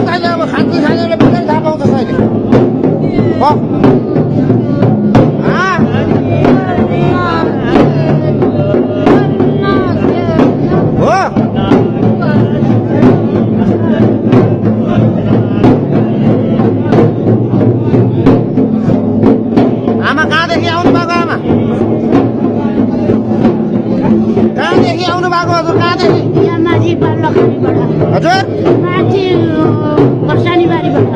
तैँले अब खान्छु खानेले मात्रै थाहा पाउँछ तैँले हो आमा कहाँदेखि आउनु भएको आमा कहाँदेखि आउनु भएको हजुर कहाँदेखि हजुर माथि खर्सानी बारीबाट